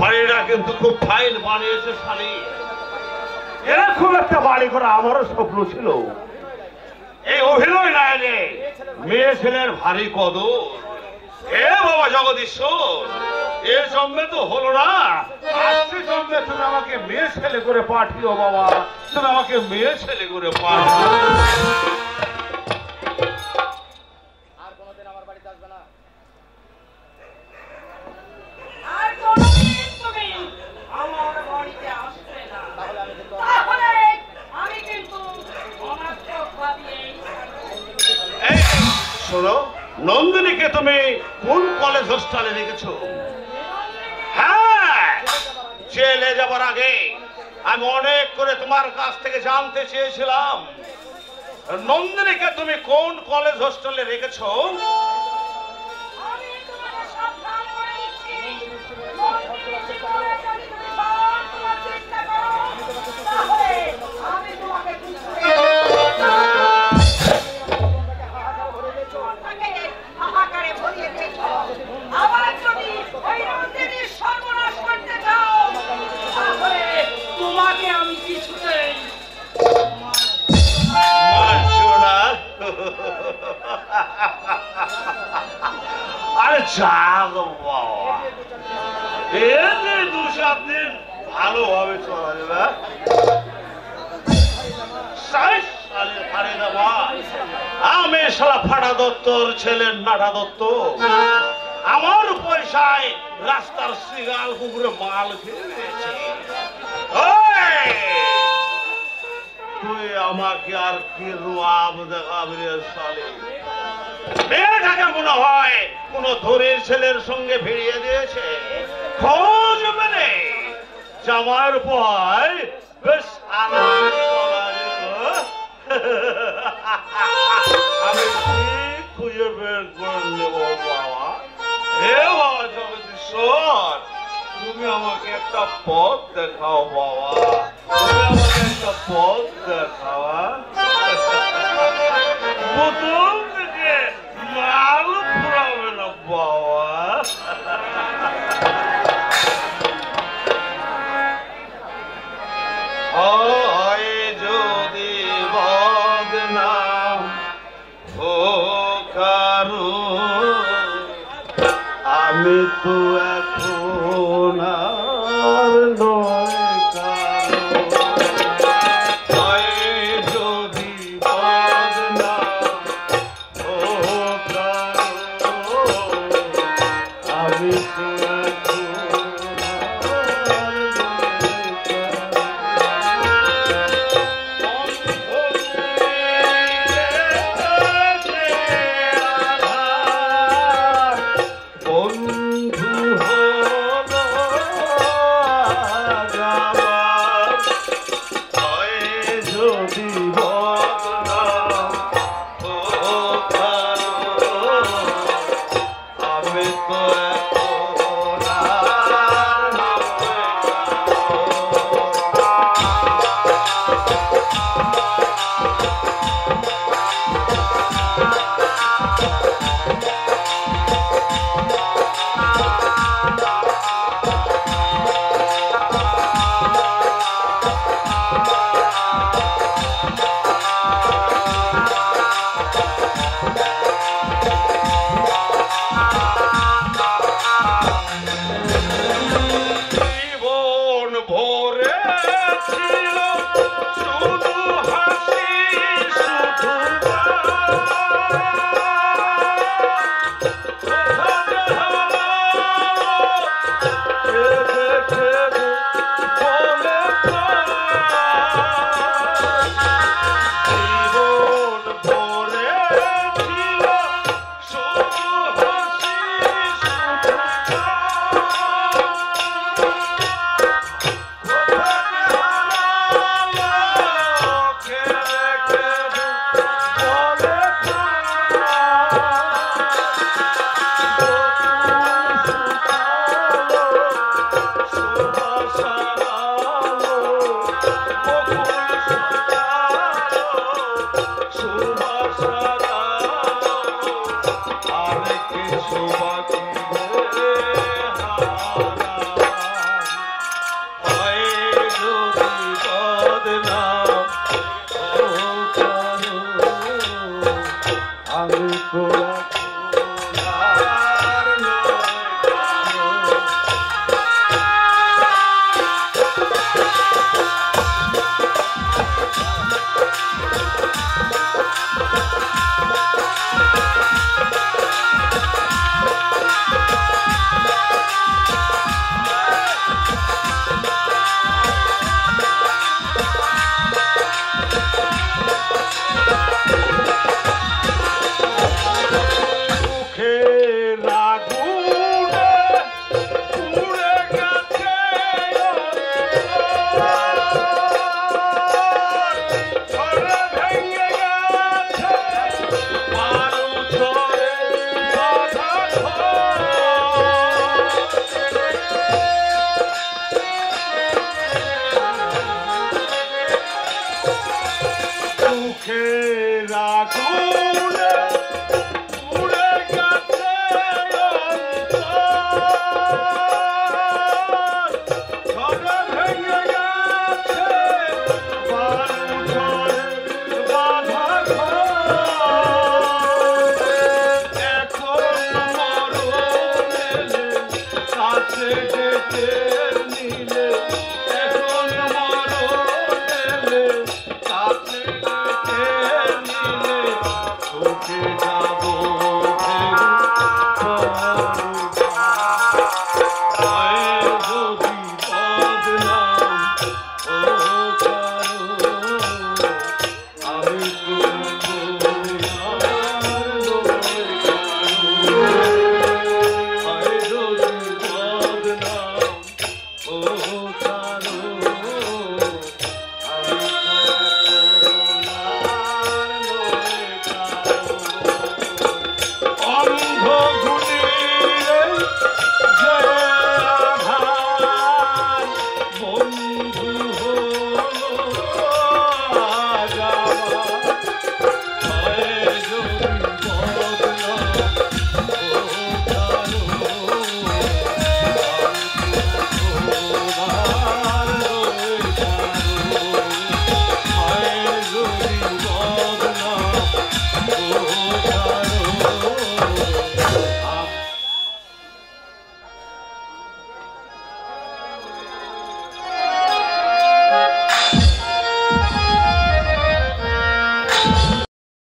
বাড়িটা কিন্তু খুব ফাইন বানিয়েছে শালি। এরকম একটা বাড়ি করা আমারও স্বপ্ন ছিল। এই অভিনয় না এলে মেয়ে ছেলের ভারী কদর। এ বাবা জগদীশ্বর, এ জন্মে তো হলো না, আসছে জন্মে তুমি আমাকে মেয়ে ছেলে করে পাঠিও বাবা, তুমি আমাকে মেয়ে ছেলে করে পাঠিও। আর কোনোদিন আমার বাড়িতে আসবে না। আর কোনোদিন তুমি আমার বাড়িতে আসবে না। তাহলে আমি কিন্তু অনার্থক ভাবিয়েই এই শোনো, নন্দিনীকে তুমি কোন কলেজ হোস্টেলে রেখেছো? হ্যাঁ, জেলে যাবার আগে আমি অনেক করে তোমার কাছ থেকে জানতে চেয়েছিলাম নন্দিনীকে তুমি কোন কলেজ হোস্টেলে রেখেছো। আমি তোমাকে সাবধান করে দিচ্ছি, নন্দিনীর কলেজে যদি তুমি সব তোমার চেষ্টা করো, তাহলে আমি তোমাকে হাহাকারে ভরিয়ে দিয়েছ। আবার যদি ওই নন্দিনীর সর্বনাশ করতে চাও, তাহলে তোমাকে আমি কিছুতেই মারছো না? আরে যাক বাবা, এই দু সাত দিন ভালোভাবে চলা যাবে। আমি শালা ফাটা দত্তর ছেলে নাটা দত্ত, আমার পয়সায় রাস্তার সিগাল কুকুরে মাল খেয়েছে। তুই আমাকে আর কি রুয়াব দেখাবি রে শালি? মেয়েটাকে মনে হয় কোন ধরের ছেলের সঙ্গে ভিড়িয়ে দিয়েছে। খোঁজ মেনে জামার পর বেশ আনন্দ করা যেত। আমি ঠিক খুঁজে বের করে নেব বাবা। হে বাবা জগদীশ্বর, তুমি আমাকে একটা পথ দেখাও বাবা, তুমি আমাকে একটা পথ দেখাও। বোতল থেকে মাল ফুরাবে না বাবা। হয় যদি বদনাম কারো, আমি তো এখন আর নয় কারো। হয় যদি বদনাম কারো, আমি তো বন্ধু